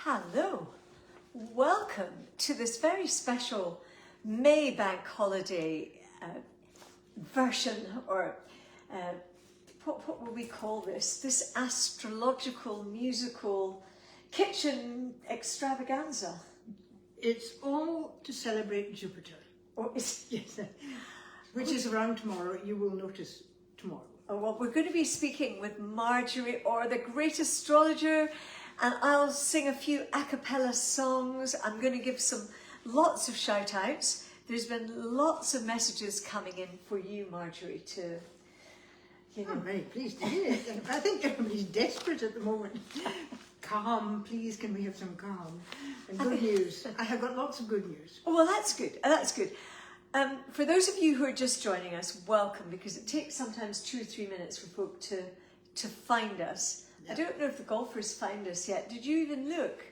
Hello, welcome to this very special May Bank Holiday version, or what will we call this? This astrological, musical, kitchen extravaganza. It's all to celebrate Jupiter. Or is, Yes, which is around tomorrow. You will notice tomorrow. oh, well, we're going to be speaking with Marjorie Orr, the great astrologer, and I'll sing a few a cappella songs. I'm going to give lots of shout outs. There's been lots of messages coming in for you, Marjorie, to, you know. I'm very pleased to hear it. And I think everybody's desperate at the moment. Calm, please, can we have some calm? And good news. I have got lots of good news. Oh, well, that's good. That's good. For those of you who are just joining us, welcome, because it takes sometimes 2 or 3 minutes for folk to find us. Yeah. I don't know if the golfers found us yet. Did you even look?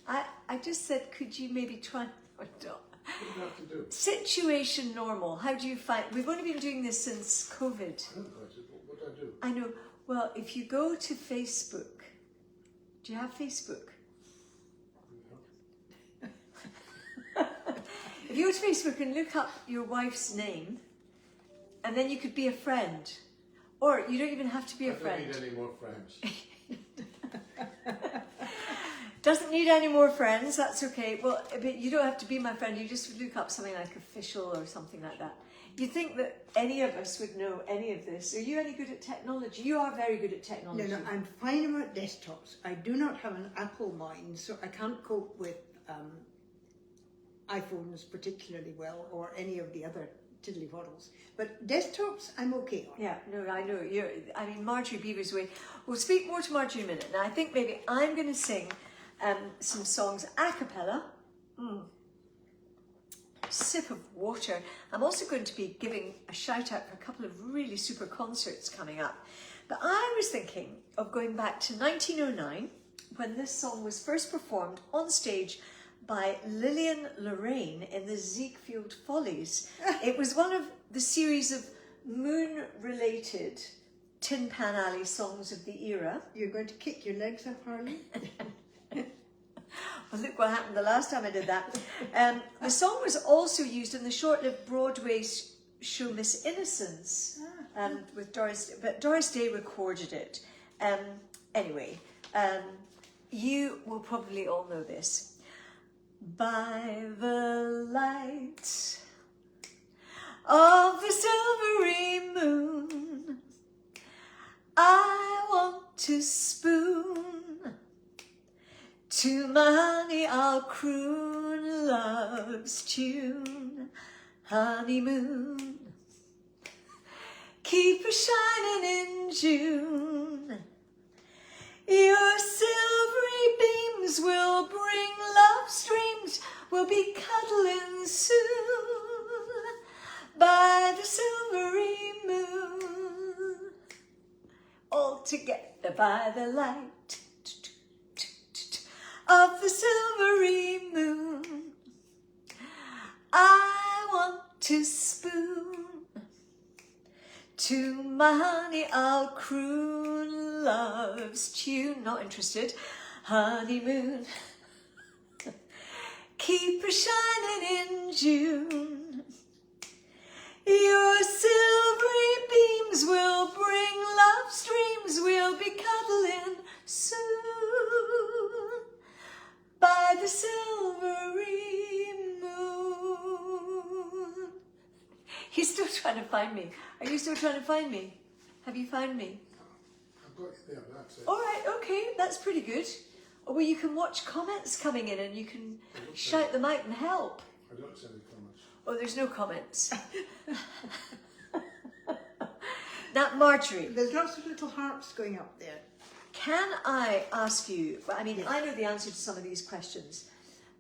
I just said, could you maybe try? What do you have to do? Situation normal. How do you find? We've only been doing this since COVID. I don't know what do I do. I know. Well, if you go to Facebook, do you have Facebook? If you go to Facebook and look up your wife's name, and then you could be a friend. Or you don't even have to be a friend. I don't need any more friends. Doesn't need any more friends, that's okay. Well, but you don't have to be my friend, you just look up something like official or something like that. You think that any of us would know any of this? Are you any good at technology? You are very good at technology. No, I'm fine about desktops. I do not have an Apple mind, so I can't cope with iPhones particularly well, or any of the other tiddly-waddles. But desktops, I'm okay on. Yeah, no, I know. Marjorie Beaver's way. We'll speak more to Marjorie in a minute. Now, I think maybe I'm going to sing some songs a cappella. Sip of water. I'm also going to be giving a shout out for a couple of really super concerts coming up. But I was thinking of going back to 1909, when this song was first performed on stage by Lillian Lorraine in the Ziegfeld Follies. It was one of the series of moon-related Tin Pan Alley songs of the era. You're going to kick your legs up, Harley? Well, look what happened the last time I did that. The song was also used in the short-lived Broadway show Miss Innocence with Doris, but Doris Day recorded it. Anyway, you will probably all know this. By the light of the silvery moon, I want to spoon. To my honey I'll croon love's tune. Honeymoon, keep a shining in June. Your silvery beams will bring love streams. We'll be cuddling soon by the silvery moon. All together by the light of the silvery moon, I want to spoon. To my honey I'll croon love's tune. Not interested. Honeymoon, keep a shining in June. Your silvery beams will bring love streams. We'll be cuddling soon by the silvery moon. He's still trying to find me. Are you still trying to find me? Have you found me? I've got you there, that's it. All right, okay, that's pretty good. Or well, you can watch comments coming in and you can shout them out and help. I don't see any comments. Oh, there's no comments. Now, Marjorie. There's lots of little hearts going up there. Can I ask you, I mean, Yes. I know the answer to some of these questions,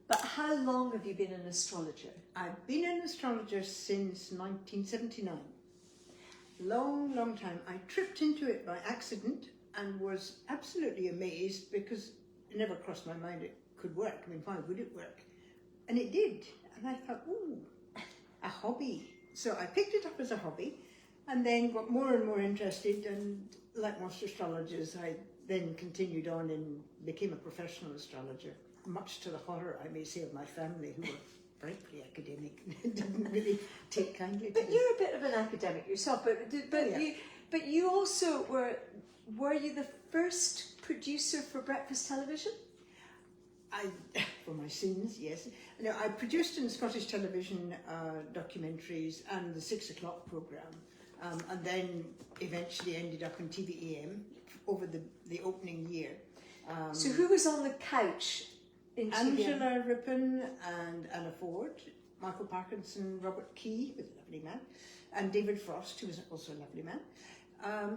but how long have you been an astrologer? I've been an astrologer since 1979. Long, long time. I tripped into it by accident and was absolutely amazed because it never crossed my mind it could work. I mean, why would it work? And it did. And I thought, ooh, a hobby. So I picked it up as a hobby. and then got more and more interested, and like most astrologers, I then continued on and became a professional astrologer, much to the horror, I may say, of my family, who were frankly academic and didn't really take kindly to But it. you're a bit of an academic yourself, but you also were you the first producer for breakfast television? For my sins, yes. No, I produced in Scottish television documentaries and the 6 o'clock programme, and then eventually ended up on TVAM over the opening year. So who was on the couch in TVM? Angela Rippon and Anna Ford, Michael Parkinson, Robert Key, who was a lovely man, and David Frost, who was also a lovely man.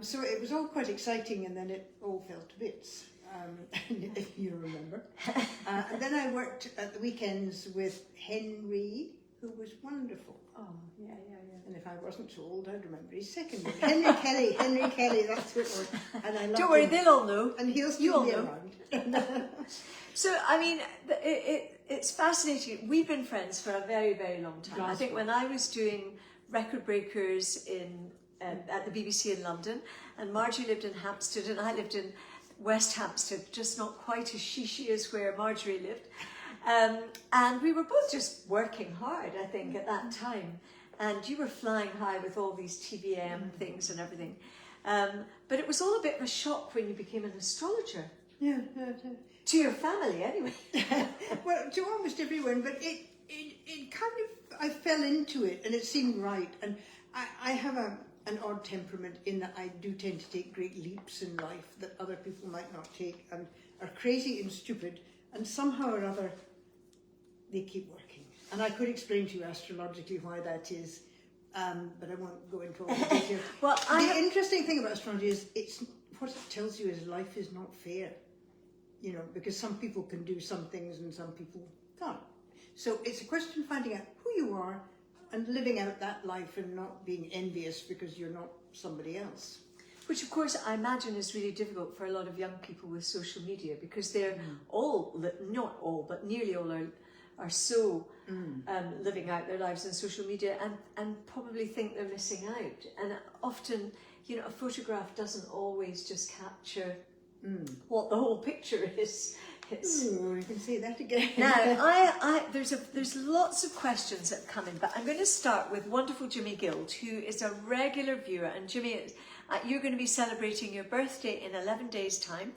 So it was all quite exciting, and then it all fell to bits. If you remember. And then I worked at the weekends with Henry, who was wonderful. Oh, yeah. And if I wasn't too old, I'd remember his second name. Henry Kelly, that's what it was. And I loved Don't worry, him. they'll all know. And he'll still be around. So, I mean, it's fascinating. We've been friends for a very, very long time. I think when I was doing Record Breakers at the BBC in London, and Marjorie lived in Hampstead, and I lived in West Hampstead, just not quite as shishy as where Marjorie lived. And we were both just working hard, I think, at that time. And you were flying high with all these TVM things and everything. But it was all a bit of a shock when you became an astrologer. Yeah. To your family, anyway. Well, to almost everyone, but it kind of, I fell into it and it seemed right. And I have an odd temperament in that I do tend to take great leaps in life that other people might not take, and are crazy and stupid, and somehow or other they keep working. And I could explain to you astrologically why that is, but I won't go into all the details. Well, interesting thing about astrology is what it tells you is life is not fair, you know, because some people can do some things and some people can't. So it's a question of finding out who you are and living out that life and not being envious because you're not somebody else. Which, of course, I imagine is really difficult for a lot of young people with social media, because they're all, not all, but nearly all are so living out their lives on social media and probably think they're missing out. And often, you know, a photograph doesn't always just capture what the whole picture is. You can say that again. Now, there's lots of questions that come in, but I'm going to start with wonderful Jimmy Guild, who is a regular viewer. And Jimmy, you're going to be celebrating your birthday in 11 days' time.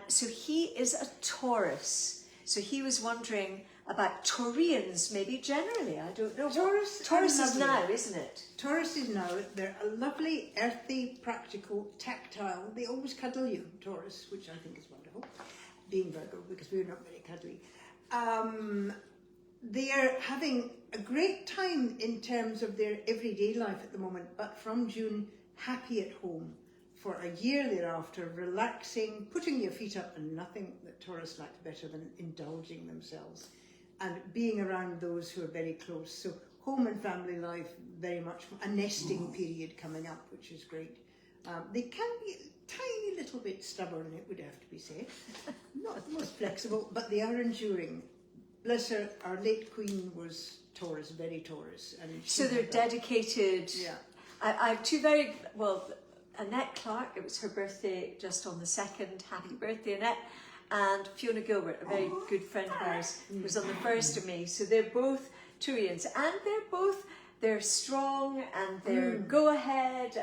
So he is a Taurus. So he was wondering about Taurians, maybe generally. I don't know. Taurus is now, isn't it? Taurus is now. They're a lovely, earthy, practical, tactile. They always cuddle you, Taurus, which I think is wonderful. Being Virgo, because we're not very cuddly. They are having a great time in terms of their everyday life at the moment, but from June, happy at home. For a year thereafter, relaxing, putting your feet up, and nothing that Taurus likes better than indulging themselves and being around those who are very close. So home and family life, very much a nesting period coming up, which is great. They can be a tiny little bit stubborn, it would have to be said. Not the most flexible, but they are enduring. Bless her, our late queen was Taurus, very Taurus. And so they're dedicated. Yeah. I have two Annette Clark, it was her birthday just on the 2nd. Happy birthday, Annette. And Fiona Gilbert, a very good friend of ours, was on the 1st of May. So they're both Taurians, and they're strong, and they're go ahead,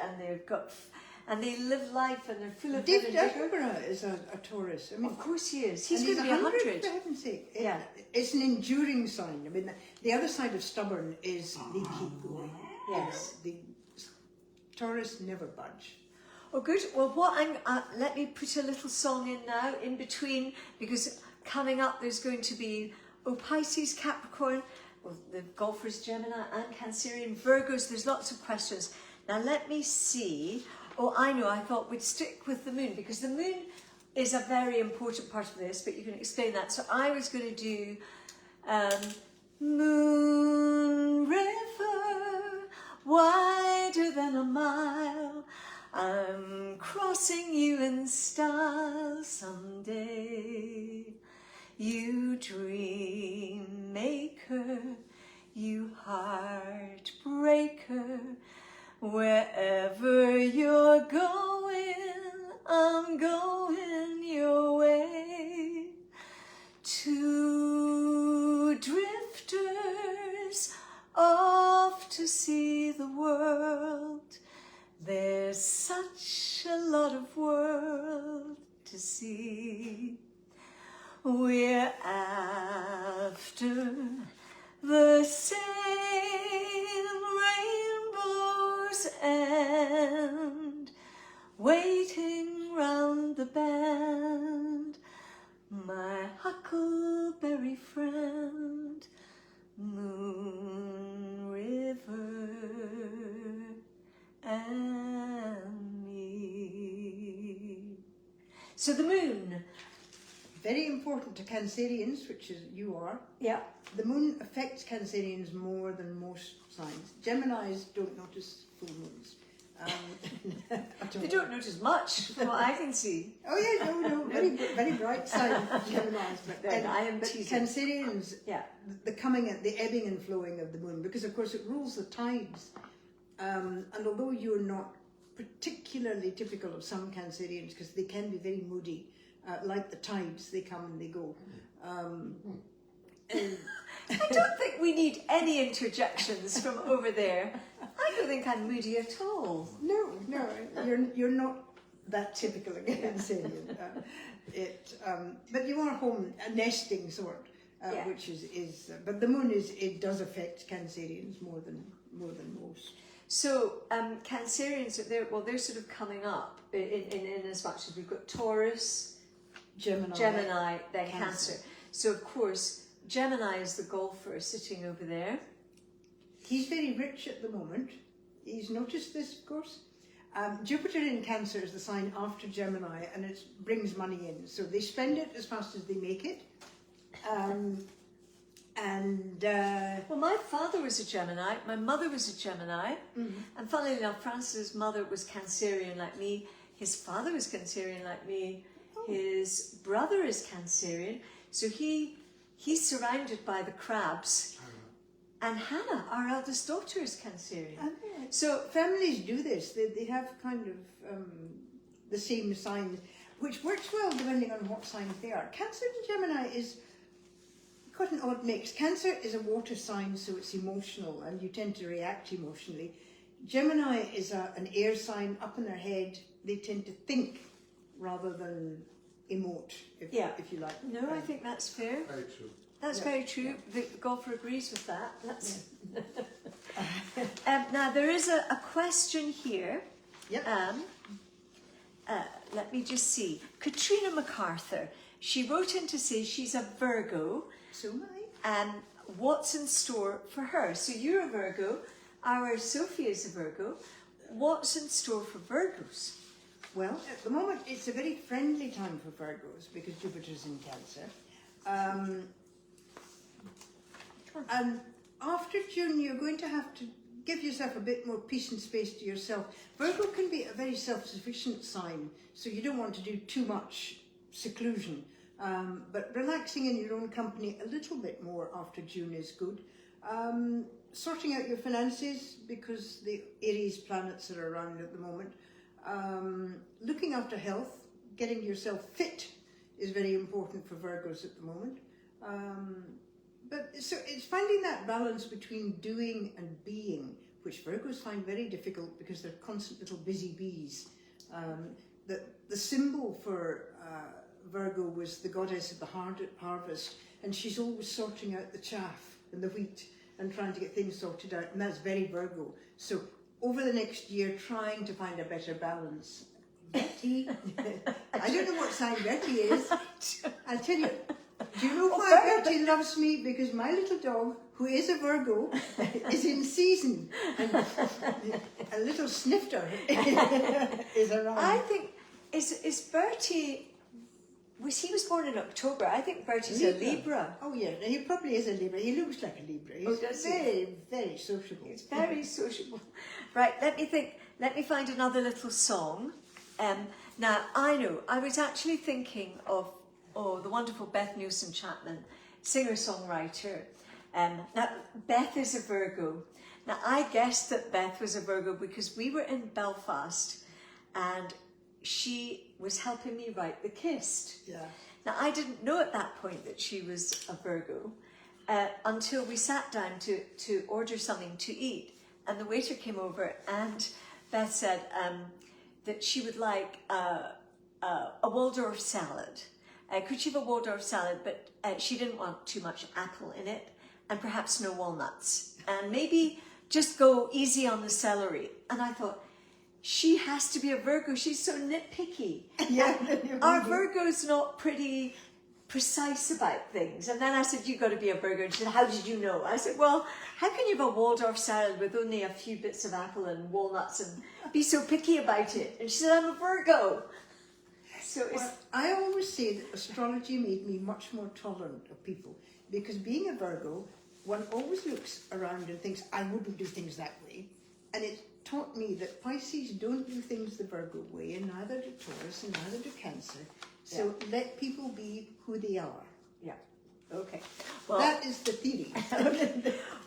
and they live life, and they're full of David Attenborough is a Taurus. I mean, of course he is. He's and going to be 100. For heaven's sake. Yeah. It's an enduring sign. I mean, the other side of stubborn is they keep going. Yes. The Taurus never budge. Oh, good. Well, let me put a little song in now, in between, because coming up there's going to be Pisces, Capricorn, well, the golfers Gemini and Cancerian, Virgos. There's lots of questions. Now let me see. Oh, I know. I thought we'd stick with the moon, because the moon is a very important part of this, but you can explain that. So I was going to do Moon River, wider than a mile. I'm crossing you in style someday. You dream maker, you heartbreaker, Wherever you're going, I'm going your way. Two drifters off to see the world. There's such a lot of world to see. We're after the same rainbows and waiting round the bend, my huckleberry friend, Moon River and me. So the moon. Very important to Cancerians, which is you are. Yeah. The moon affects Cancerians more than most signs. Geminis don't notice full moons. They don't notice much from what I can see. Oh yeah, no, very bright sign, Geminis. But I am teasing. Cancerians, Yeah. the coming and the ebbing and flowing of the moon, because of course it rules the tides. And although you're not particularly typical of some Cancerians, because they can be very moody, like the tides, they come and they go. And I don't think we need any interjections from over there. I don't think I'm moody at all. no, you're not that typical of a Cancerian. But you are home, a nesting sort, Yeah. which is. But the moon it does affect Cancerians more than most. So Cancerians, they're sort of coming up in as much as we've got Taurus, Gemini, then Cancer. So of course, Gemini is the golfer sitting over there. He's very rich at the moment. He's noticed this, of course. Jupiter in Cancer is the sign after Gemini, and it brings money in. So they spend it as fast as they make it. Well, my father was a Gemini, my mother was a Gemini, and funnily enough, Francis's mother was Cancerian like me, his father was Cancerian like me, his brother is Cancerian, so he's surrounded by the crabs, and Hannah, our eldest daughter, is Cancerian. So families do this. They have kind of the same signs, which works well depending on what signs they are. Cancer and Gemini is quite an odd mix. Cancer is a water sign, so it's emotional, and you tend to react emotionally. Gemini is an air sign, up in their head. They tend to think rather than emote, if you like. No, I think that's fair. Very true. That's very true. The golfer agrees with that. That's now there is a question here. Yep. Let me just see. Katrina MacArthur. She wrote in to say she's a Virgo. So am I. What's in store for her? So you're a Virgo. Our Sophie is a Virgo. What's in store for Virgos? Well, at the moment, it's a very friendly time for Virgos because Jupiter's in Cancer. And after June, you're going to have to give yourself a bit more peace and space to yourself. Virgo can be a very self-sufficient sign, so you don't want to do too much seclusion. But relaxing in your own company a little bit more after June is good. Sorting out your finances because the Aries planets are around at the moment. Looking after health, getting yourself fit is very important for Virgos at the moment. But so it's finding that balance between doing and being, which Virgos find very difficult because they're constant little busy bees. The symbol for Virgo was the goddess of the harvest, and she's always sorting out the chaff and the wheat and trying to get things sorted out, and that's very Virgo. So over the next year, trying to find a better balance. Betty, I don't know what sign Betty is. I'll tell you. Do you know why Betty loves me? Because my little dog, who is a Virgo, is in season, and a little snifter is around. I think is Bertie. He was born in October. I think Bertie's a Libra. Oh yeah, he probably is a Libra. He looks like a Libra. He's very sociable. He's very sociable. Right, let me think. Let me find another little song. Now, I know, I was actually thinking of the wonderful Beth Nielsen Chapman, singer-songwriter. Now, Beth is a Virgo. Now, I guessed that Beth was a Virgo because we were in Belfast and she was helping me write the kist. Yeah. Now, I didn't know at that point that she was a Virgo until we sat down to order something to eat. And the waiter came over and Beth said that she would like a Waldorf salad. Could she have a Waldorf salad, but she didn't want too much apple in it and perhaps no walnuts. And maybe just go easy on the celery. And I thought, she has to be a Virgo. She's so nitpicky. Yeah. Are Virgos not pretty precise about things? And then I said, you've got to be a Virgo. And she said, how did you know? I said, well, how can you have a Waldorf salad with only a few bits of apple and walnuts and be so picky about it? And she said, I'm a Virgo. So it's... Well, I always say that astrology made me much more tolerant of people, because being a Virgo, one always looks around and thinks, I wouldn't do things that way. And it taught me that Pisces don't do things the Virgo way, and neither do Taurus, and neither do Cancer. So let people be who they are. Yeah. Okay. Well, that is the theory.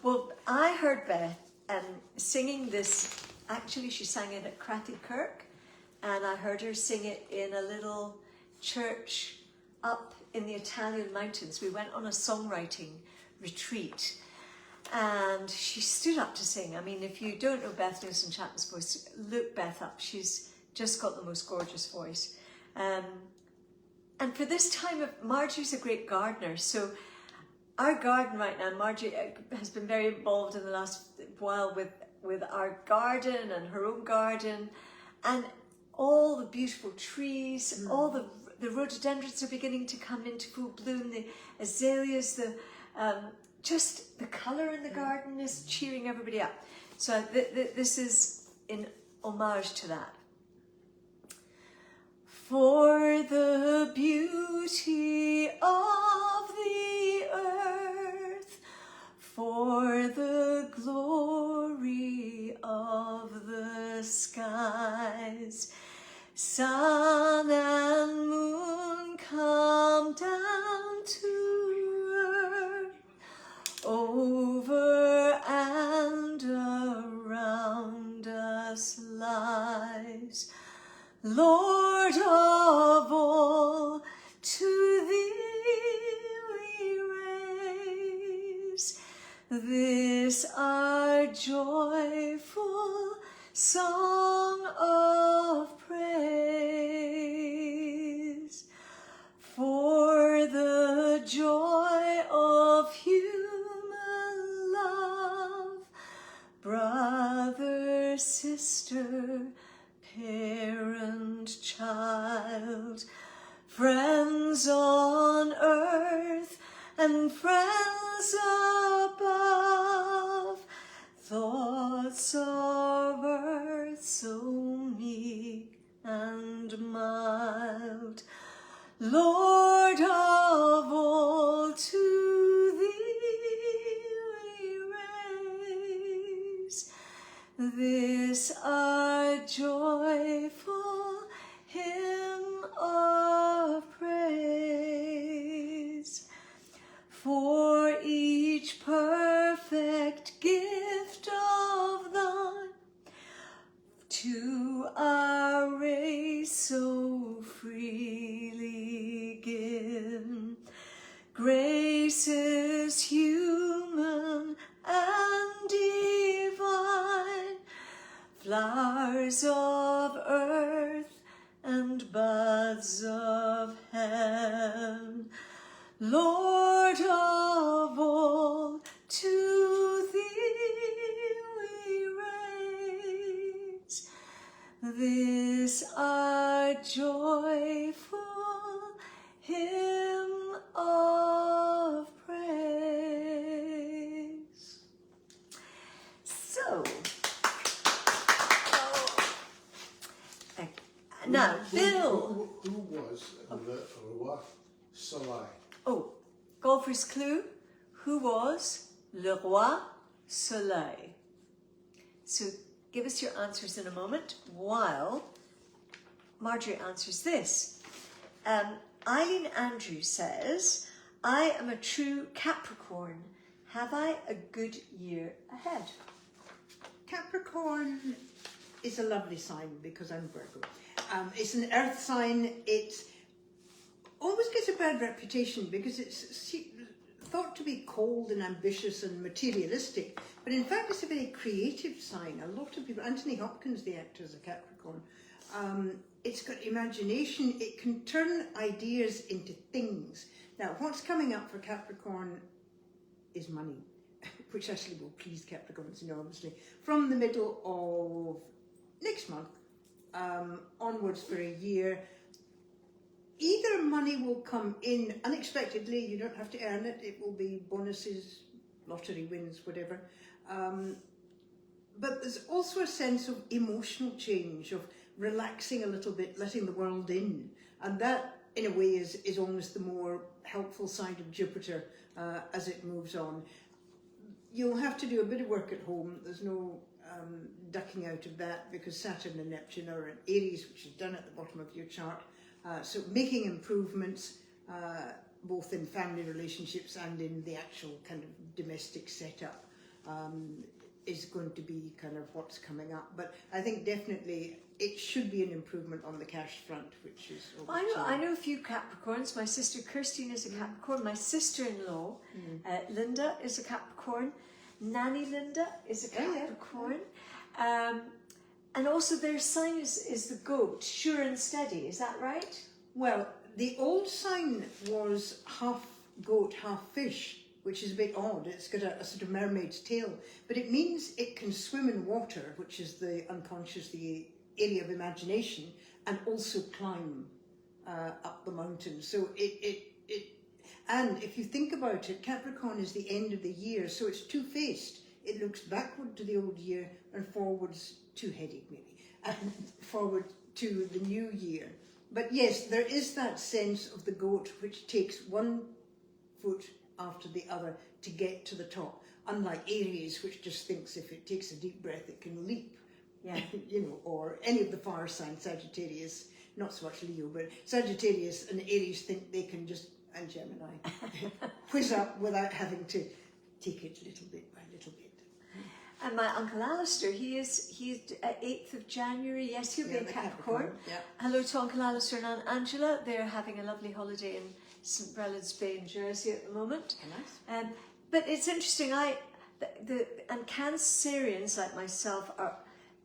well, I heard Beth singing this. Actually, she sang it at Cratty Kirk, and I heard her sing it in a little church up in the Italian mountains. We went on a songwriting retreat, and she stood up to sing. I mean, if you don't know Beth Newson Chapman's voice, look Beth up. She's just got the most gorgeous voice. And for this time of, Marjorie's a great gardener, so our garden right now, Marjorie has been very involved in the last while with our garden and her own garden, and all the beautiful trees, all the rhododendrons are beginning to come into full bloom, the azaleas, just the colour in the garden is cheering everybody up. So this is in homage to that. For the beauty of the earth, for the glory of the skies, sun and moon come down to earth, over and around us lies. Lord of all, to thee we raise this our joyful song of praise. For the joy of human love, brother, sister, parent, child, friends on earth and friends above, thoughts of earth so meek and mild, Lord of all, to thee we raise this our joyful hymn of praise. For each perfect gift of thine, to our race so freely given, graces human and divine, flowers of earth and buds of heaven, Lord of all, to thee we raise this our joyful hymn of praise. So, now, Bill. Who was the Roi Soleil? Oh, golfer's clue. Who was Le Roi Soleil? So give us your answers in a moment while Marjorie answers this. Eileen Andrews says, I am a true Capricorn. Have I a good year ahead? Capricorn is a lovely sign because I'm Virgo. It's an earth sign. It always gets a bad reputation because it's thought to be cold and ambitious and materialistic, but in fact it's a very creative sign. A lot of people, Anthony Hopkins, the actor, is a Capricorn. It's got imagination. It can turn ideas into things. Now, what's coming up for Capricorn is money, which actually will please Capricorns enormously. From the middle of next month onwards for a year, either money will come in unexpectedly, you don't have to earn it, it will be bonuses, lottery wins, whatever. But there's also a sense of emotional change, of relaxing a little bit, letting the world in. And that, in a way, is almost the more helpful side of Jupiter as it moves on. You'll have to do a bit of work at home. There's no ducking out of that because Saturn and Neptune are in Aries, which is done at the bottom of your chart. So making improvements, both in family relationships and in the actual kind of domestic setup, is going to be kind of what's coming up. But I think definitely it should be an improvement on the cash front, which is... I know a few Capricorns. My sister Kirstine is a Capricorn. My sister-in-law, Linda, is a Capricorn. Nanny Linda is a Capricorn. And also their sign is the goat, sure and steady. Is that right? Well, the old sign was half goat, half fish, which is a bit odd. It's got a sort of mermaid's tail, but it means it can swim in water, which is the unconscious, the area of imagination, and also climb up the mountain. So and if you think about it, Capricorn is the end of the year, so it's two-faced. It looks backward to the old year and forwards, two-headed maybe, and forward to the new year. But yes, there is that sense of the goat which takes one foot after the other to get to the top, unlike Aries, which just thinks if it takes a deep breath it can leap. Yeah. You know, or any of the fire signs, Sagittarius, not so much Leo, but Sagittarius and Aries think they can just, and Gemini, whiz up without having to take it little bit by little bit. And my uncle Alistair, he's 8th of January. Yes, he'll be a Capricorn. Yeah. Hello to Uncle Alistair and Aunt Angela. They're having a lovely holiday in St. Brellad's Bay in Jersey at the moment. Nice. But it's interesting. And Cancerians like myself are.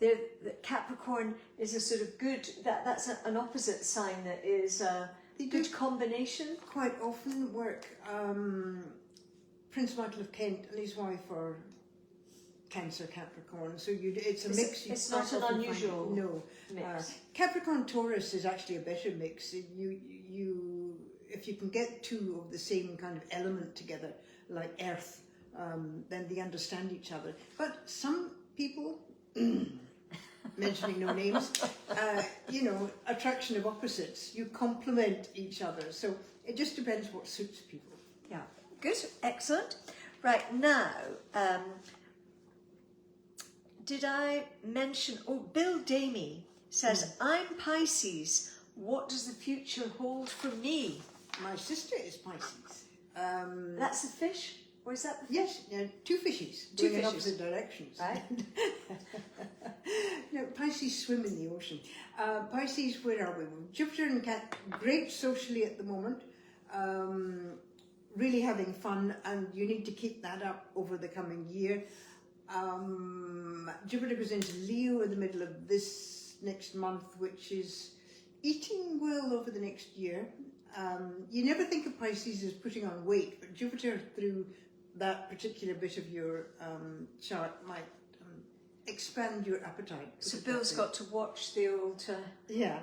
The Capricorn is a sort of good. That's an opposite sign that is a good combination. Quite often work. Prince Michael of Kent and his wife are Cancer Capricorn, so it's a mix. It's not an unusual mix. Capricorn Taurus is actually a better mix. If you can get two of the same kind of element together, like Earth, then they understand each other. But some people, mentioning no names, attraction of opposites. You complement each other, so it just depends what suits people. Yeah, good, excellent. Right now. Did I mention, Bill Damey says, I'm Pisces, what does the future hold for me? My sister is Pisces. That's the fish? Or is that the fish? Yes, two fishes, Two going in fishes. opposite directions. Right. No, Pisces swim in the ocean. Pisces, where are we? Jupiter and Cat, great socially at the moment. Really having fun, and you need to keep that up over the coming year. Jupiter goes into Leo in the middle of this next month, which is eating well over the next year. You never think of Pisces as putting on weight, but Jupiter through that particular bit of your chart might expand your appetite. So Bill's got to watch the old... Yeah.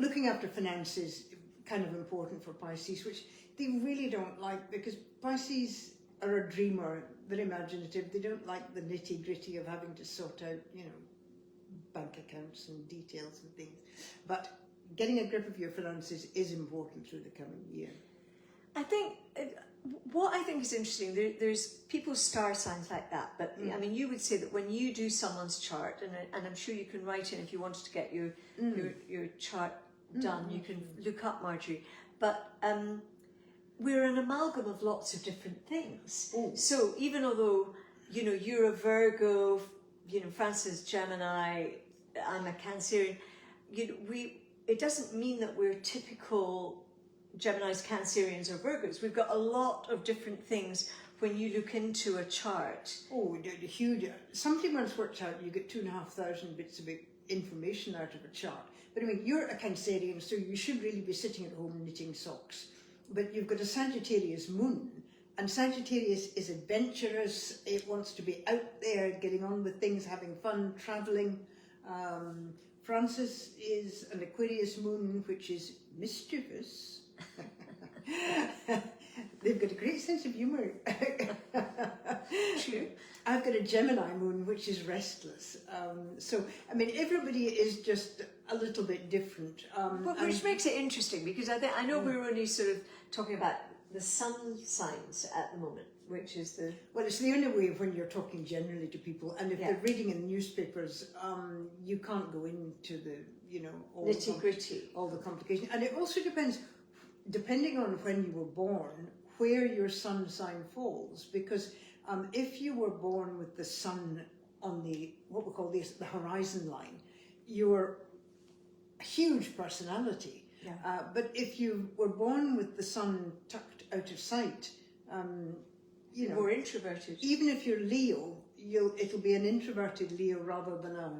Looking after finances, kind of important for Pisces, which they really don't like, because Pisces are a dreamer. They're imaginative. They don't like the nitty-gritty of having to sort out, bank accounts and details and things. But getting a grip of your finances is important through the coming year. I think, what I think is interesting, there's people's star signs like that, but I mean, you would say that when you do someone's chart, and I'm sure you can write in if you wanted to get your chart done, you can look up Marjorie, but we're an amalgam of lots of different things. So even although, you're a Virgo, you know, Francis Gemini, I'm a Cancerian. You know, it doesn't mean that we're typical Geminis, Cancerians or Virgos. We've got a lot of different things when you look into a chart. Oh, the huge. Somebody once worked out you get 2,500 bits of information out of a chart. But I mean, you're a Cancerian, so you should really be sitting at home knitting socks. But you've got a Sagittarius moon, and Sagittarius is adventurous. It wants to be out there, getting on with things, having fun, travelling. Francis is an Aquarius moon, which is mischievous. They've got a great sense of humour. True. I've got a Gemini moon, which is restless. So, I mean, everybody is just a little bit different. But which makes it interesting, because I know we're only sort of talking about the sun signs at the moment, which is the... Well, it's the only way when you're talking generally to people, and if they're reading in the newspapers, you can't go into the, you know, all nitty-gritty. All the complications. And it also depends, depending on when you were born, where your sun sign falls, because if you were born with the sun on the, what we call the horizon line, you're a huge personality. Yeah. But if you were born with the sun tucked out of sight, you know, more introverted. Even if you're Leo, it'll be an introverted Leo rather than a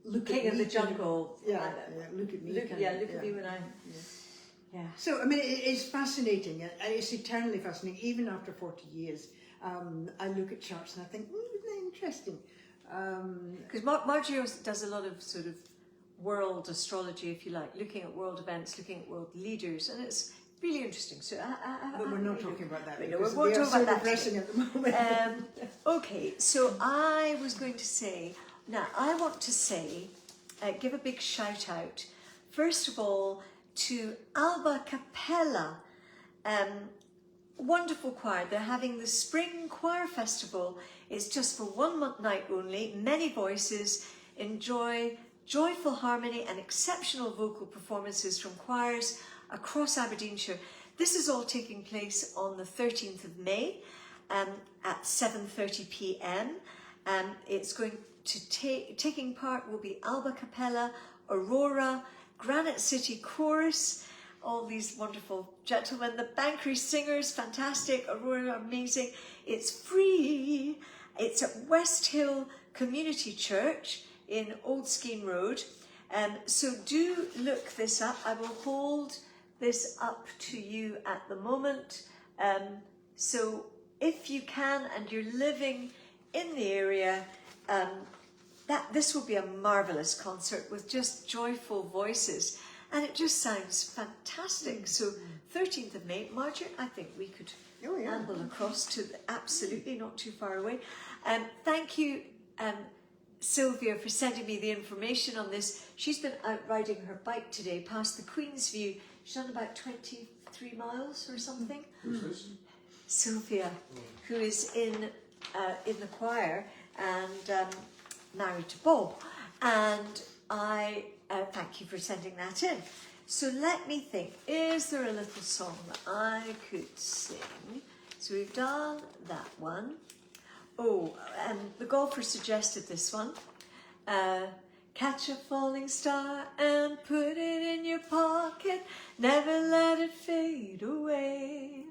look King at me of the jungle. look at me. Look at me when I'm. Yeah. So I mean, it's fascinating, and it's eternally fascinating. Even after 40 years, I look at charts and I think, isn't that interesting? Because Marjorie does a lot of sort of world astrology, if you like, looking at world events, looking at world leaders, and it's really interesting. So, but we're not talking about that. No, because we're they are talking so about that depressing at the moment. Okay, so I was going to say, now I want to say, give a big shout out, first of all, to Alba Capella, wonderful choir. They're having the Spring Choir Festival. It's just for 1 night only, many voices, enjoy joyful harmony and exceptional vocal performances from choirs across Aberdeenshire. This is all taking place on the 13th of May at 7:30 p.m. It's going to taking part will be Alba Capella, Aurora, Granite City Chorus, all these wonderful gentlemen, the Bankery Singers, fantastic, Aurora, amazing. It's free. It's at West Hill Community Church in Old Skene Road. So do look this up. I will hold this up to you at the moment. So if you can and you're living in the area, this will be a marvellous concert with just joyful voices, and it just sounds fantastic. So 13th of May, Marjorie, I think we could amble across to absolutely not too far away. Thank you, Sylvia, for sending me the information on this. She's been out riding her bike today past the Queen's View. She's done about 23 miles or something. Who's this? Sylvia, who is in the choir and married to Bob. And I thank you for sending that in. So let me think, is there a little song that I could sing? So we've done that one. Oh, the golfer suggested this one. Catch a falling star and put it in your pocket, never let it fade away.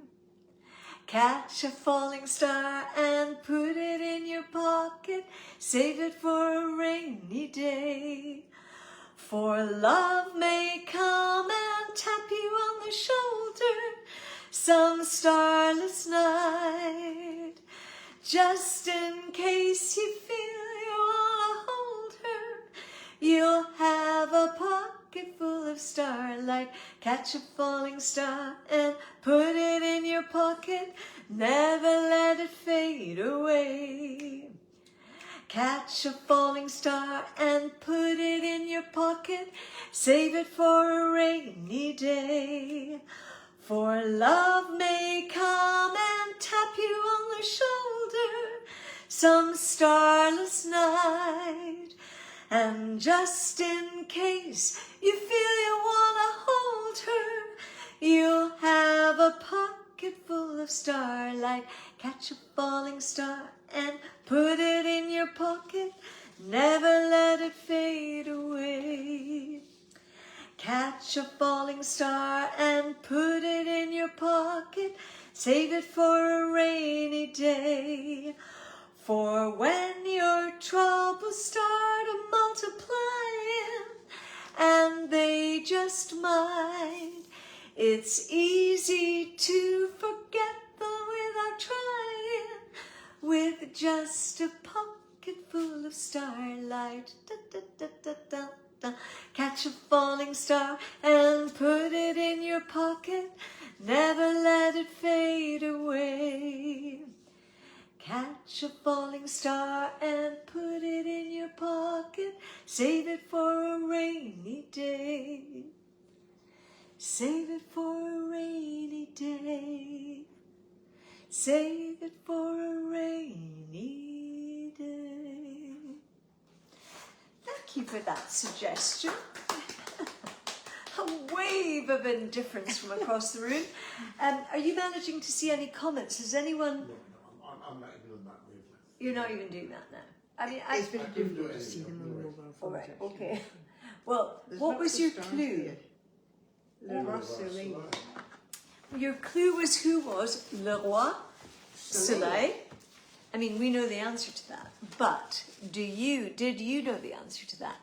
Catch a falling star and put it in your pocket, save it for a rainy day. For love may come and tap you on the shoulder some starless night, just in case you feel you wanna hold her. You'll have a pocket full of starlight. Catch a falling star and put it in your pocket, never let it fade away. Catch a falling star and put it in your pocket, save it for a rainy day. For love may come and tap you on the shoulder some starless night, and just in case you feel you wanna hold her, you'll have a pocket full of starlight. Catch a falling star and put it in your pocket. Never let it fade away. Catch a falling star and put it in your pocket. Save it for a rainy day. For when your troubles start multiplying, and they just might, it's easy to forget them without trying. With just a pocket full of starlight. Da, da, da, da, da, da. Catch a falling star and put it in your pocket. Never let it fade away. Catch a falling star and put it in your pocket. Save it for a rainy day. Save it for a rainy day. Save it for a rainy day. Thank you for that suggestion. A wave of indifference from across the room. Are you managing to see any comments? Has anyone... No, I'm not even on that wavelength. You're not even doing that now. I mean, It's very couldn't do difficult to it see them on anymore, the no mobile all phones. right, actually. okay. Well, There's what lots was of your stars clue? here. Le Roi Soleil. Your clue was who was Le Roi Soleil. I mean, we know the answer to that, but did you know the answer to that?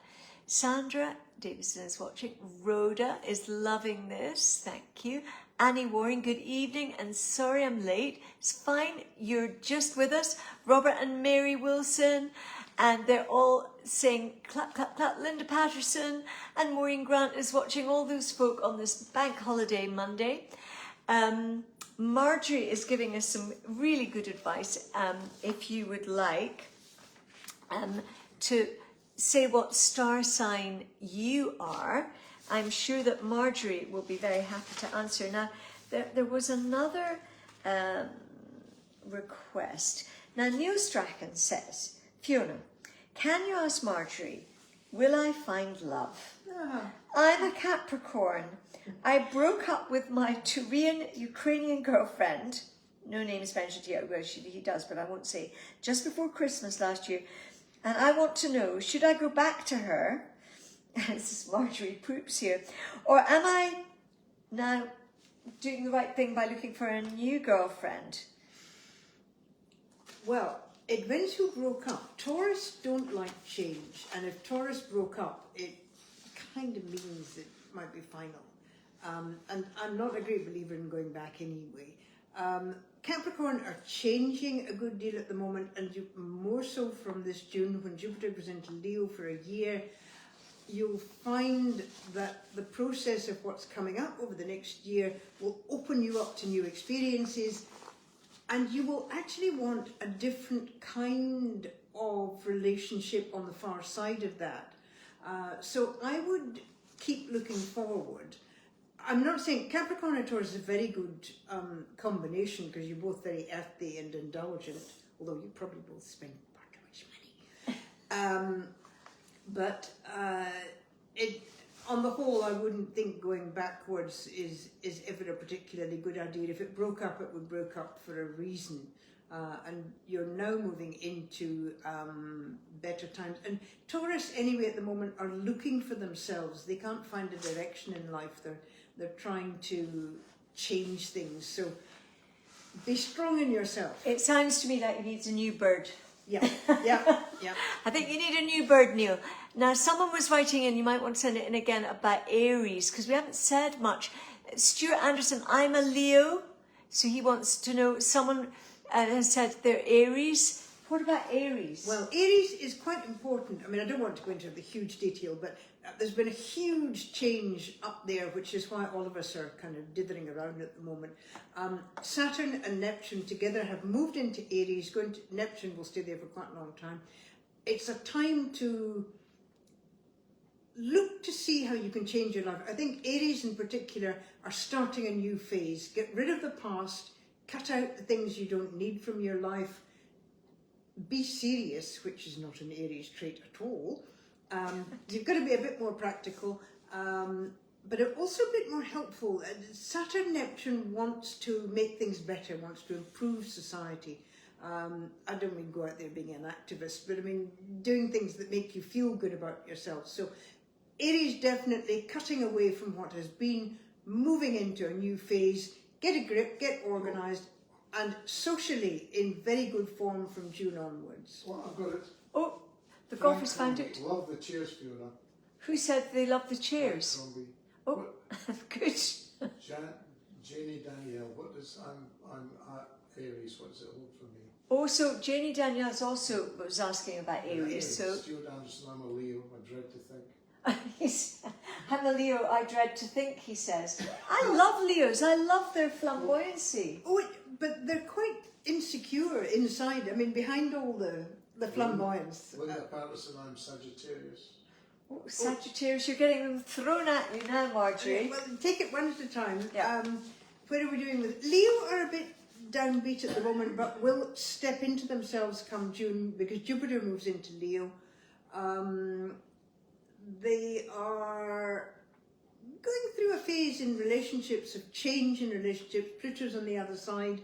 Sandra Davison is watching. Rhoda is loving this. Thank you. Annie Warren, good evening, and sorry I'm late. It's fine, you're just with us. Robert and Mary Wilson, and they're all saying clap, clap, clap. Linda Patterson and Maureen Grant is watching. All those folk on this bank holiday Monday. Marjorie is giving us some really good advice. If you would like to say what star sign you are, I'm sure that Marjorie will be very happy to answer. Now, there was another request. Now, Neil Strachan says, Fiona, can you ask Marjorie, will I find love? I'm a Capricorn. I broke up with my Turian Ukrainian girlfriend. No names mentioned yet. Well, he does, but I won't say. Just before Christmas last year. And I want to know, should I go back to her? This is Marjorie Poops here. Or am I now doing the right thing by looking for a new girlfriend? Well, it depends who broke up. Taurus don't like change, and if Taurus broke up, it kind of means it might be final. And I'm not a great believer in going back anyway. Capricorn are changing a good deal at the moment, and more so from this June when Jupiter goes into Leo for a year. You'll find that the process of what's coming up over the next year will open you up to new experiences, and you will actually want a different kind of relationship on the far side of that. So I would keep looking forward. I'm not saying Capricorn and Taurus is a very good combination because you're both very earthy and indulgent, although you probably both spend far too much money. But on the whole, I wouldn't think going backwards is ever a particularly good idea. If it broke up, it would break up for a reason. And you're now moving into better times. And Taurus, anyway, at the moment, are looking for themselves. They can't find a direction in life. They're trying to change things. So be strong in yourself. It sounds to me like you need a new bird. Yeah. I think you need a new bird, Neil. Now, someone was writing in, you might want to send it in again, about Aries, because we haven't said much. Stuart Anderson, I'm a Leo, so he wants to know, someone has said they're Aries. What about Aries? Well, Aries is quite important. I mean, I don't want to go into the huge detail, but there's been a huge change up there, which is why all of us are kind of dithering around at the moment. Saturn and Neptune together have moved into Aries. Neptune will stay there for quite a long time. It's a time to look to see how you can change your life. I think Aries in particular are starting a new phase. Get rid of the past, cut out the things you don't need from your life. Be serious, which is not an Aries trait at all. You've got to be a bit more practical. but also a bit more helpful. Saturn Neptune wants to make things better, wants to improve society. I don't mean go out there being an activist, but I mean doing things that make you feel good about yourself. So Aries definitely cutting away from what has been, moving into a new phase, get a grip, get organised, and socially in very good form from June onwards. Well, I've got it. Oh, the golfers found it. Love the cheers, Fiona. Who said they love the chairs? Crombie. Oh, good. Janie Danielle, what does I'm at Aries, what does it hold for me? Oh, so Janie Daniels also was asking about Aries. So Stuart Anderson, I'm a Leo, I dread to think. I'm a Leo, I dread to think, he says. I love Leos, I love their flamboyancy. Oh, but they're quite insecure inside. I mean, behind all the flamboyance. Linda Patterson, I'm Sagittarius. Oh, Sagittarius, you're getting them thrown at you now, Marjorie. Well, take it one at a time. Yeah. Where are we doing with Leo? Are a bit downbeat at the moment, but will step into themselves come June because Jupiter moves into Leo. They are going through a phase in relationships of change in relationships. Pluto's on the other side.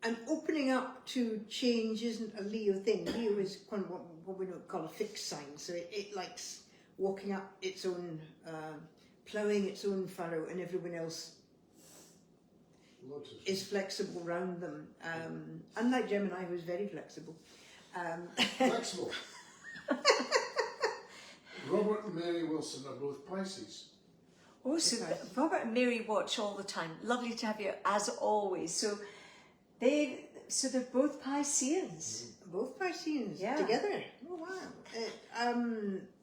And opening up to change isn't a Leo thing. Leo is kind of what we don't call a fixed sign. So it likes walking up its own, ploughing its own furrow, and everyone else is flexible around them. Unlike Gemini, who's very flexible. Flexible. Robert and Mary Wilson are both Pisces. Oh, so Robert and Mary watch all the time. Lovely to have you as always. So they're both Pisceans. Both Pisceans Yeah. together. Oh wow!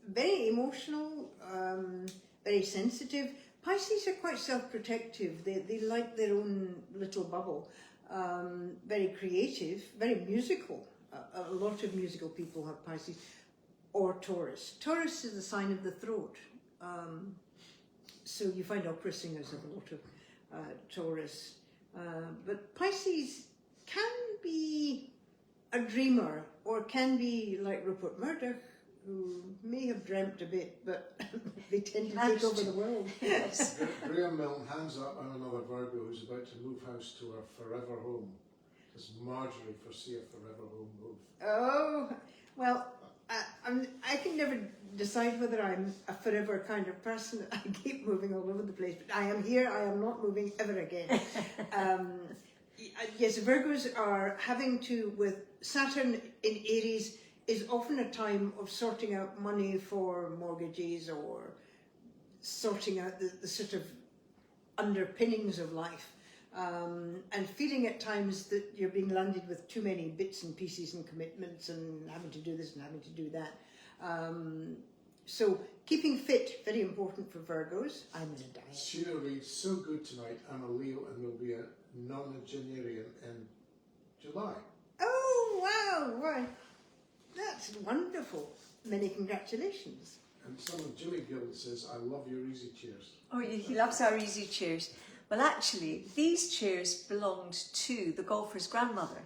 Very emotional, very sensitive. Pisces are quite self-protective. They like their own little bubble. Very creative, very musical. A lot of musical people have Pisces. Or Taurus. Taurus is the sign of the throat. So you find opera singers have a lot of Taurus. But Pisces can be a dreamer, or can be like Rupert Murdoch, who may have dreamt a bit, but they tend to take over the world. Yes. Graham Milne, hands up, I'm another Virgo who's about to move house to her forever home. Does Marjorie foresee a forever home move? Oh, well, I can never decide whether I'm a forever kind of person. I keep moving all over the place, but I am here, I am not moving ever again. Yes, Virgos are having to, with Saturn in Aries, is often a time of sorting out money for mortgages or sorting out the sort of underpinnings of life. And feeling at times that you're being landed with too many bits and pieces and commitments and having to do this and having to do that. So keeping fit, very important for Virgos. I'm in a diet. Sheila reads, so good tonight, I'm a Leo and will be a nonagenarian in July. Oh, wow, wow. That's wonderful. Many congratulations. And someone, Jimmy Gill, says, I love your easy chairs. Oh, he loves our easy chairs. Well, actually, these chairs belonged to the golfer's grandmother.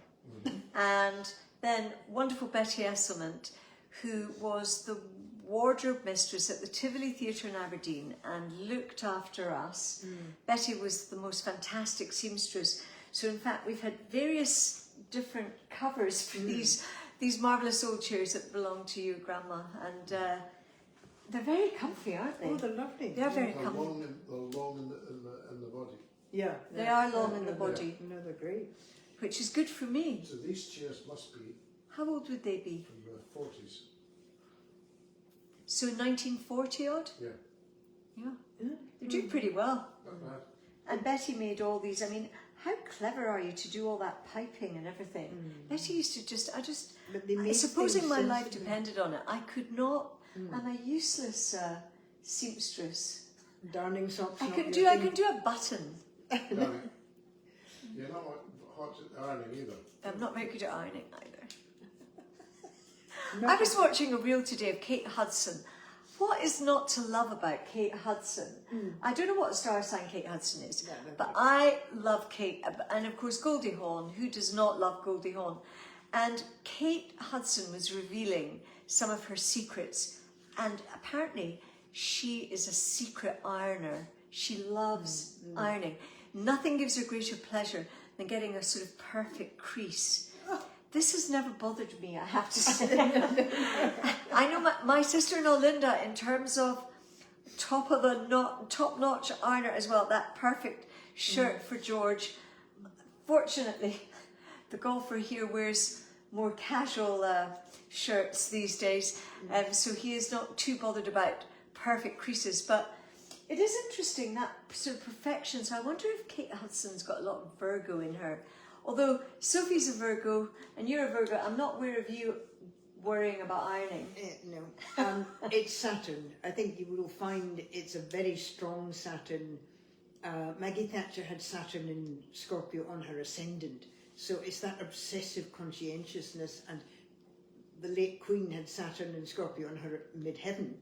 And then wonderful Betty Esselmont, who was the wardrobe mistress at the Tivoli Theatre in Aberdeen and looked after us. Betty was the most fantastic seamstress. So in fact, we've had various different covers for these marvellous old chairs that belong to you, Grandma. And they're very comfy, aren't they? Oh, they're lovely. They're very They're comfy. long in the body. Yeah. They are long in the body. No, they're great. Which is good for me. So these chairs must be How old would they be? from the 40s. So 1940 odd? Yeah, Yeah. They're doing pretty well. not bad. And Betty made all these. I mean, how clever are you to do all that piping and everything? Betty used to But they made supposing things my life sensitive. depended on it, I could not. I'm a useless seamstress. Darning socks. I not can your do thing. a button. Darling, you're not hot at ironing either. I'm not very good at ironing either. No, I was watching a reel today of Kate Hudson. What is not to love about Kate Hudson? I don't know what star sign Kate Hudson is, Yeah, no, but I love Kate. And of course, Goldie Hawn. Who does not love Goldie Hawn? And Kate Hudson was revealing some of her secrets. And apparently, she is a secret ironer. She loves ironing. Nothing gives her greater pleasure than getting a sort of perfect crease. This has never bothered me, I have to say. I know my sister-in-law Linda, in terms of top-notch ironer as well, that perfect shirt for George. Fortunately, the golfer here wears more casual shirts these days, so he is not too bothered about perfect creases. But it is interesting, that sort of perfection. So I wonder if Kate Hudson's got a lot of Virgo in her. Although Sophie's a Virgo and you're a Virgo, I'm not aware of you worrying about ironing. No, it's Saturn. I think you will find it's a very strong Saturn. Maggie Thatcher had Saturn in Scorpio on her ascendant, so it's that obsessive conscientiousness, and the late Queen had Saturn in Scorpio on her midheaven.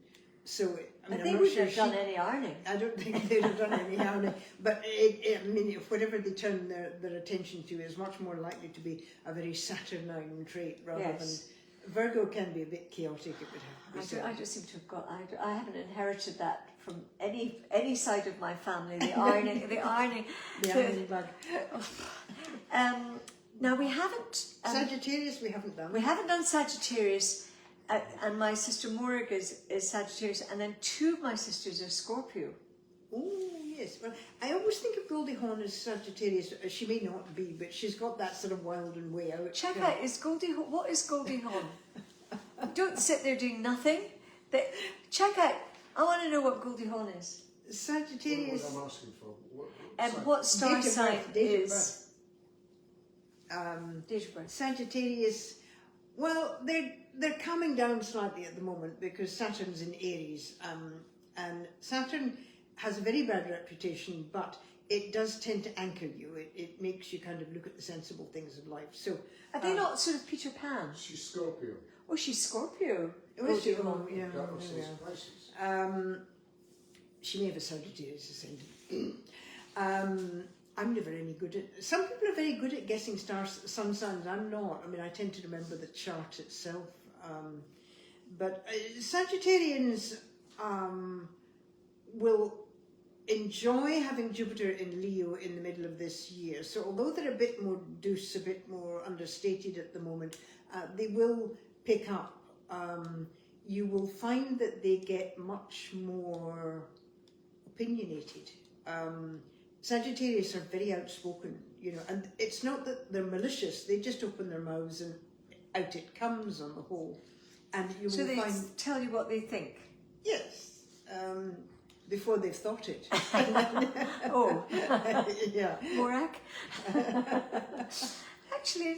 So I mean, they wouldn't have done any ironing. I don't think they'd have done any ironing, but I mean, whatever they turn their attention to is much more likely to be a very Saturnine trait rather than. Virgo can be a bit chaotic, it would have to be. I just seem to have got. I haven't inherited that from any side of my family. The ironing, the ironing bug. Now we haven't. Sagittarius, we haven't done. We haven't done Sagittarius, and my sister Morag is Sagittarius, and then two of my sisters are Scorpio. Oh yes. Well, I always think of Goldie Hawn as Sagittarius. She may not be, but she's got that sort of wild and way out. Check out, what is Goldie Hawn? Don't sit there doing nothing. Check out. I want to know what Goldie Hawn is. Sagittarius. What I'm asking for. What star sign is? Date of birth. Sagittarius. Well, they're coming down slightly at the moment because Saturn's in Aries, and Saturn has a very bad reputation, but it does tend to anchor you. It makes you kind of look at the sensible things of life. So are they not sort of Peter Pan? She's Scorpio. Oh, she's Scorpio. Oh, she, Yeah. That was his Pisces. She may have a Sagittarius ascendant. I'm never any good at. Some people are very good at guessing sun signs. I'm not. I mean, I tend to remember the chart itself. But Sagittarians will enjoy having Jupiter in Leo in the middle of this year. So although they're a bit more douce, a bit more understated at the moment, they will pick up. You will find that they get much more opinionated. Sagittarius are very outspoken, you know, and it's not that they're malicious, they just open their mouths and out it comes on the whole. And you so will they find... tell you what they think? Yes. Before they've thought it. Oh, yeah. Morak. Actually,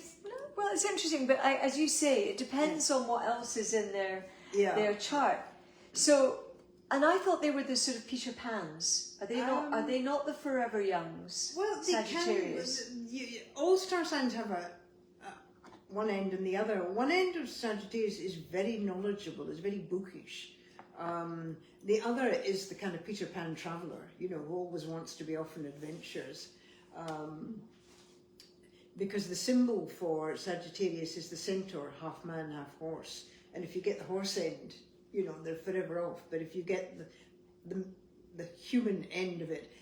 well, it's interesting, but as you say, it depends on what else is in their chart. So, and I thought they were the sort of Peter Pans. Are they not? Are they not the Forever Youngs? Well, Sagittarius. All star signs have one end and the other. One end of Sagittarius is very knowledgeable, is very bookish. The other is the kind of Peter Pan traveller, you know, who always wants to be off on adventures. Because the symbol for Sagittarius is the centaur, half man, half horse. And if you get the horse end, you know, they're forever off. But if you get the human end of it,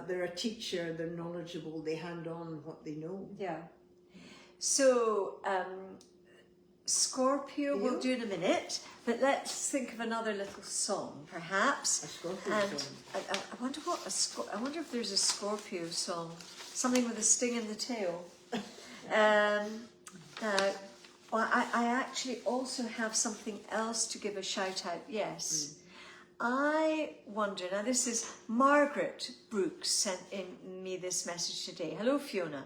they're a teacher, they're knowledgeable, they hand on what they know. Yeah. So, Scorpio we'll do in a minute, but let's think of another little song, perhaps. A Scorpio song. I wonder I wonder if there's a Scorpio song, something with a sting in the tail. Well, I actually also have something else to give a shout out. Yes. I wonder, now this is Margaret Brooks sent in me this message today. Hello, Fiona.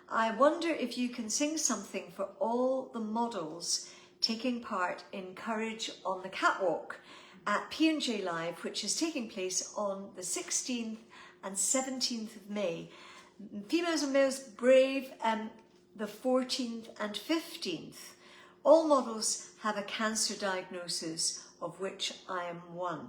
I wonder if you can sing something for all the models taking part in Courage on the Catwalk at P&J Live, which is taking place on the 16th and 17th of May. Females and males brave the 14th and 15th. All models have a cancer diagnosis, of which I am one.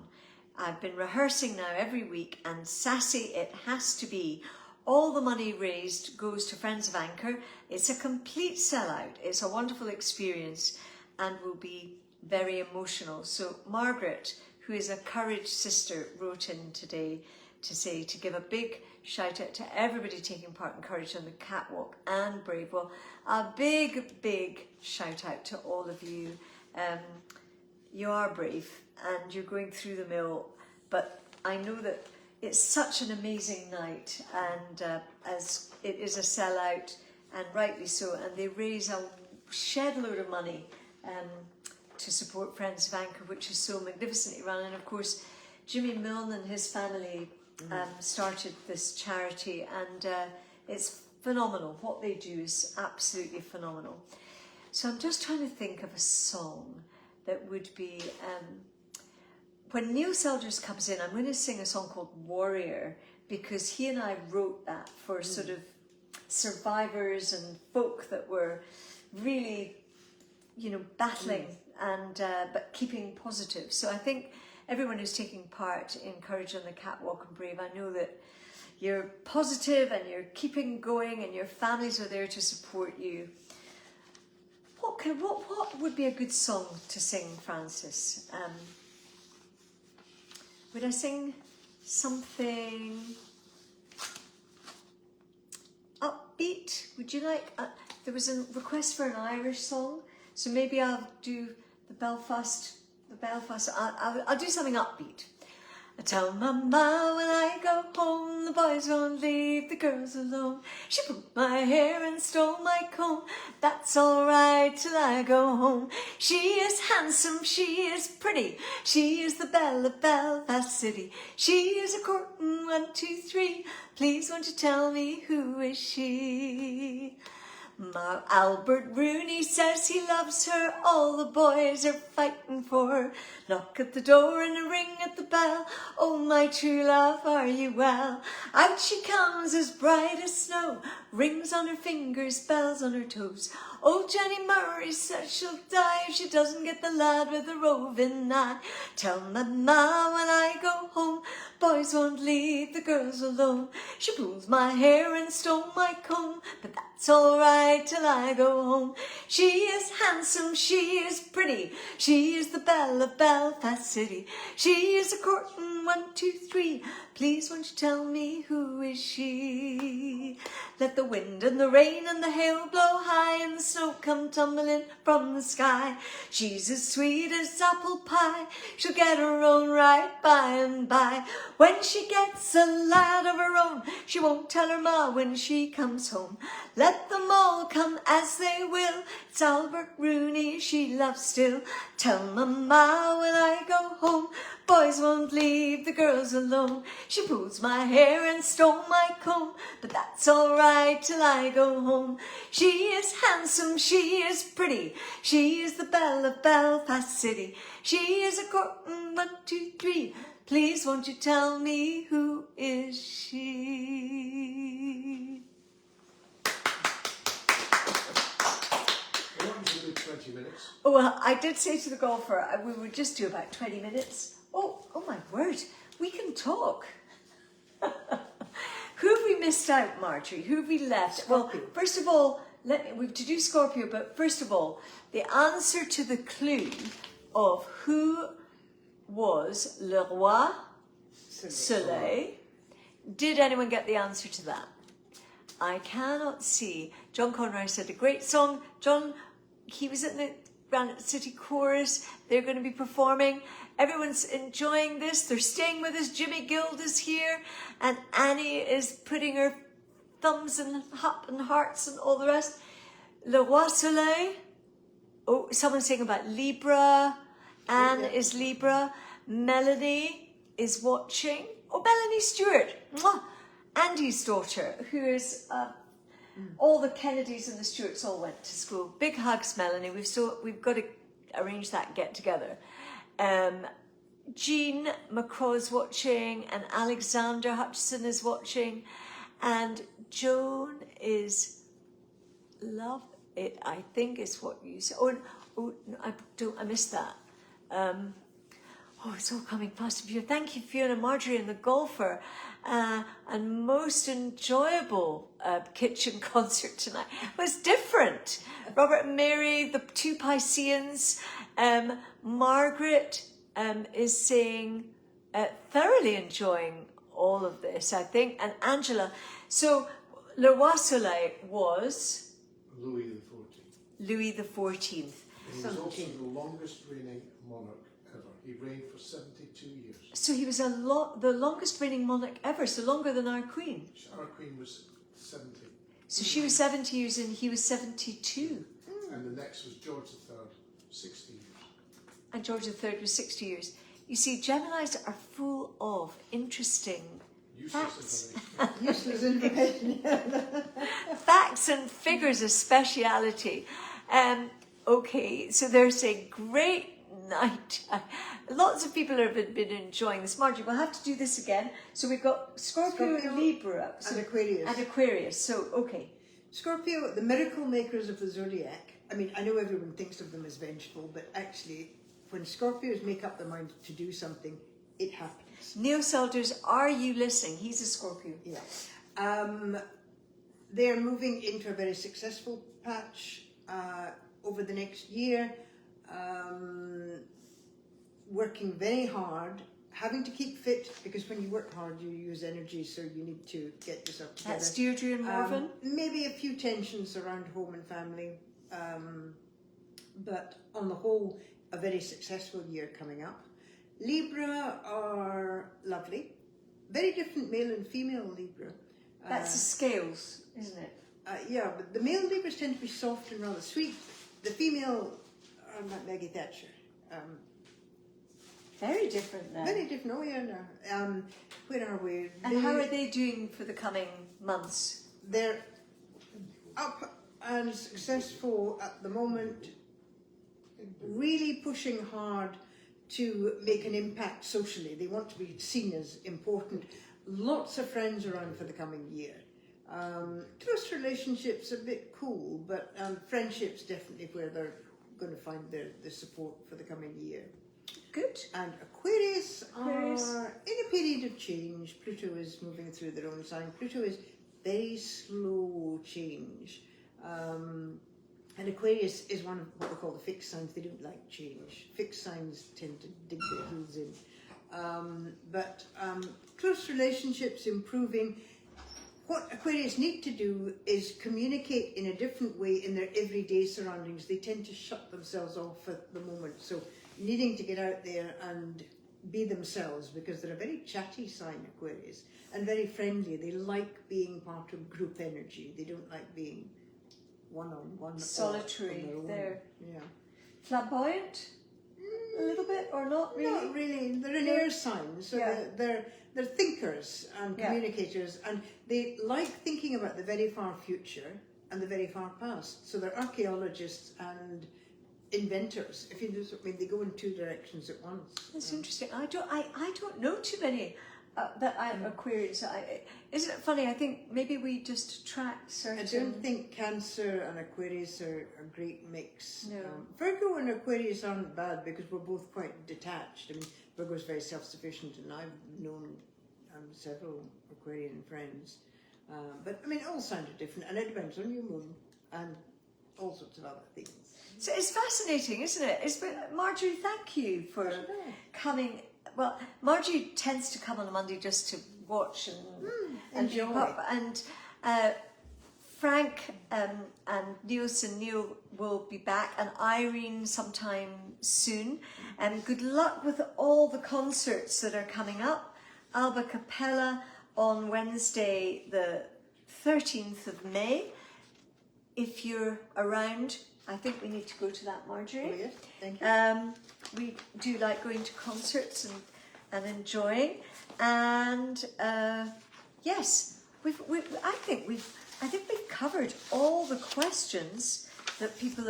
I've been rehearsing now every week, and sassy it has to be. All the money raised goes to Friends of Anchor. It's a complete sellout. It's a wonderful experience and will be very emotional. So Margaret, who is a Courage sister, wrote in today to give a big shout out to everybody taking part in Courage on the catwalk and Brave. Well, a big shout out to all of you. You are brave and you're going through the mill, but I know that it's such an amazing night, and as it is a sellout, and rightly so, and they raise a shed load of money to support Friends of Anchor, which is so magnificently run. And of course, Jimmy Milne and his family started this charity, and it's phenomenal. What they do is absolutely phenomenal. So I'm just trying to think of a song that would be... when Neil Selders comes in, I'm going to sing a song called Warrior, because he and I wrote that for sort of survivors and folk that were really, you know, battling and but keeping positive. So I think everyone who's taking part in Courage on the Catwalk and Brave, I know that you're positive and you're keeping going and your families are there to support you. What would be a good song to sing, Francis? Would I sing something upbeat? Would you like... there was a request for an Irish song, so maybe I'll do the Belfast... I'll do something upbeat. I tell Mama when I go home, the boys won't leave the girls alone. She pulled my hair and stole my comb. That's all right till I go home. She is handsome, she is pretty. She is the belle of Belfast City. She is a courtin' 1, 2, 3. Please won't you tell me who is she? Albert Rooney says he loves her. All the boys are fighting for her. Knock at the door and a ring at the bell. Oh, my true love, are you well? Out she comes as bright as snow. Rings on her fingers, bells on her toes. Old Jenny Murray says she'll die if she doesn't get the lad with the roving eye. Tell Mama when I go home, boys won't leave the girls alone. She pulls my hair and stole my comb, but that's all right till I go home. She is handsome, she is pretty. She is the belle of Belfast City. She is a courtin' 1, 2, 3. Please won't you tell me who is she? Let the wind and the rain and the hail blow high and the snow come tumbling from the sky. She's as sweet as apple pie. She'll get her own right by and by. When she gets a lad of her own, she won't tell her ma when she comes home. Let them all come as they will. It's Albert Rooney she loves still. Tell Mama when I go home, boys won't leave the girls alone. She pulls my hair and stole my comb, but that's all right till I go home. She is handsome, she is pretty. She is the belle of Belfast City. She is a courtin' 1, 2, 3. Please won't you tell me who is she? What happens to 20 minutes? Oh, well, I did say to the golfer we would just do about 20 minutes. Oh my word, we can talk. Who have we missed out, Marjorie? Who have we left? Scorpio. Well, first of all, we've to do Scorpio, but first of all, the answer to the clue of who was Le Roi Soleil. Did anyone get the answer to that? I cannot see. John Conroy said a great song. John, he was in the Granite City Chorus. They're going to be performing. Everyone's enjoying this. They're staying with us. Jimmy Guild is here. And Annie is putting her thumbs and up and hearts and all the rest. Le Roi Soleil. Oh, someone's saying about Libra. Anne is Libra. Melanie is watching. Oh, Melanie Stewart. Mwah. Andy's daughter, who is... all the Kennedys and the Stewarts all went to school. Big hugs, Melanie. We've got to arrange that get together. Jean McCraw's watching, and Alexander Hutchison is watching, and Joan is love it. I think is what you said. Oh, no, I missed that. Oh, it's all coming past you. Thank you, Fiona, Marjorie, and the golfer. And most enjoyable kitchen concert tonight. It was different. Robert and Mary, the two Pisceans, Margaret, is saying thoroughly enjoying all of this, I think. And Angela, so Le Roi Soleil was Louis XIV. Louis XIV. He was also the longest reigning monarch ever. He reigned for 72 years. So he was the longest reigning monarch ever, so longer than our Queen. Our Queen was 70. So she was 70 years and he was 72. And the next was George III, 60 years. And George III was 60 years. You see, Geminis are full of interesting facts. Useless information. Facts and figures of speciality. Okay, so there's a great night. Lots of people have been enjoying this. Marjorie, we'll have to do this again. So we've got Scorpio and Libra. And Aquarius. And Aquarius, so okay. Scorpio, the miracle makers of the zodiac. I mean, I know everyone thinks of them as vengeful, but actually, when Scorpios make up their mind to do something, it happens. Neil Selders, are you listening? He's a Scorpio. Yeah. They're moving into a very successful patch over the next year, working very hard, having to keep fit, because when you work hard, you use energy, so you need to get yourself together. That's Deirdre and Marvin. Maybe a few tensions around home and family, but on the whole, a very successful year coming up. Libra are lovely. Very different male and female Libra. That's the scales, isn't it? Yeah, but the male Libras tend to be soft and rather sweet. The female are like Maggie Thatcher. Very different then. Very different. Oh yeah, no. Where are we? And how are they doing for the coming months? They're up and successful at the moment. Really pushing hard to make an impact socially. They want to be seen as important. Lots of friends around for the coming year. Close relationships a bit cool, but friendships definitely where they're going to find their support for the coming year. Good. And Aquarius are in a period of change. Pluto is moving through their own sign. Pluto is very slow change. And Aquarius is one of what we call the fixed signs. They don't like change. Fixed signs tend to dig their heels in. But close relationships improving. What Aquarius need to do is communicate in a different way in their everyday surroundings. They tend to shut themselves off at the moment. So needing to get out there and be themselves, because they're a very chatty sign, Aquarius, and very friendly. They like being part of group energy. They don't like being one-on-one. Solitary. They're yeah. Flamboyant? A little bit, or not really? Not really. They're an air sign, so they're thinkers and communicators, and they like thinking about the very far future and the very far past. So they're archaeologists and inventors. If you know what I mean, they go in two directions at once. That's interesting. I don't know too many that I'm Aquarius. Isn't it funny? I think maybe we just attract certain. I don't think Cancer and Aquarius are a great mix. No. Virgo and Aquarius aren't bad because we're both quite detached. I mean, Virgo's very self-sufficient, and I've known several Aquarian friends. But I mean, all signs are different, and it depends on your moon and all sorts of other things. So it's fascinating, isn't it? Marjorie, thank you for coming. Well, Marjorie tends to come on a Monday just to watch and enjoy. And Frank and Neil will be back, and Irene sometime soon. And good luck with all the concerts that are coming up. Alba Capella on Wednesday, the 13th of May. If you're around, I think we need to go to that, Marjorie. Oh, yes, thank you. We do like going to concerts and enjoying, and yes, I think we've covered all the questions that people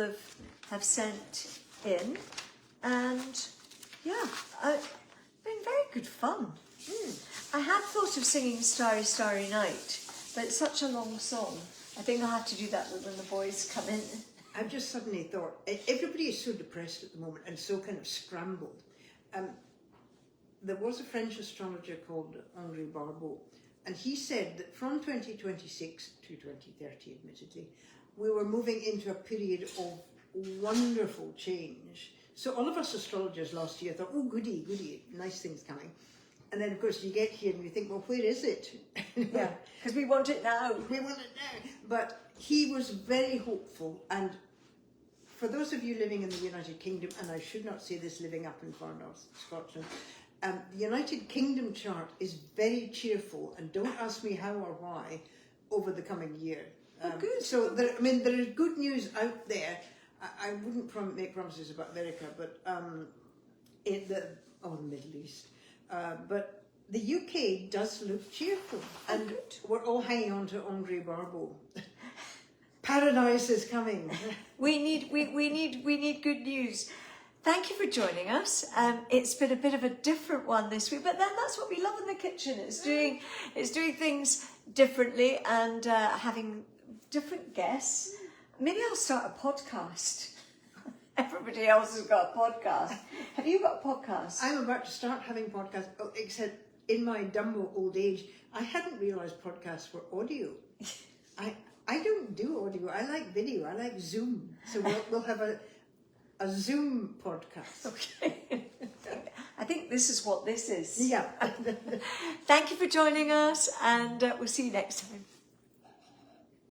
have sent in, and yeah, been very good fun. I had thought of singing Starry Starry Night, but it's such a long song. I think I'll have to do that when the boys come in. I've just suddenly thought, everybody is so depressed at the moment and so kind of scrambled. There was a French astrologer called Henri Barbeau, and he said that from 2026 to 2030, admittedly, we were moving into a period of wonderful change. So all of us astrologers last year thought, oh, goody, goody, nice things coming. And then, of course, you get here and you think, well, where is it? Yeah, because we want it now. We want it now. But he was very hopeful. And for those of you living in the United Kingdom, and I should not say this living up in far north Scotland, the United Kingdom chart is very cheerful, and don't ask me how or why, over the coming year. Good. So, there is good news out there. I wouldn't make promises about America, but in the Middle East. But the UK does look cheerful, and we're all hanging on to Andre Barbeau. Paradise is coming. We need good news. Thank you for joining us. It's been a bit of a different one this week, but then that's what we love in the kitchen. It's doing things differently and having different guests. Maybe I'll start a podcast. Everybody else has got a podcast. Have you got a podcast? I'm about to start having podcasts, except in my Dumbo old age, I hadn't realised podcasts were audio. I don't do audio. I like video. I like Zoom. So we'll have a Zoom podcast. Okay. I think this is what this is. Yeah. Thank you for joining us, and we'll see you next time.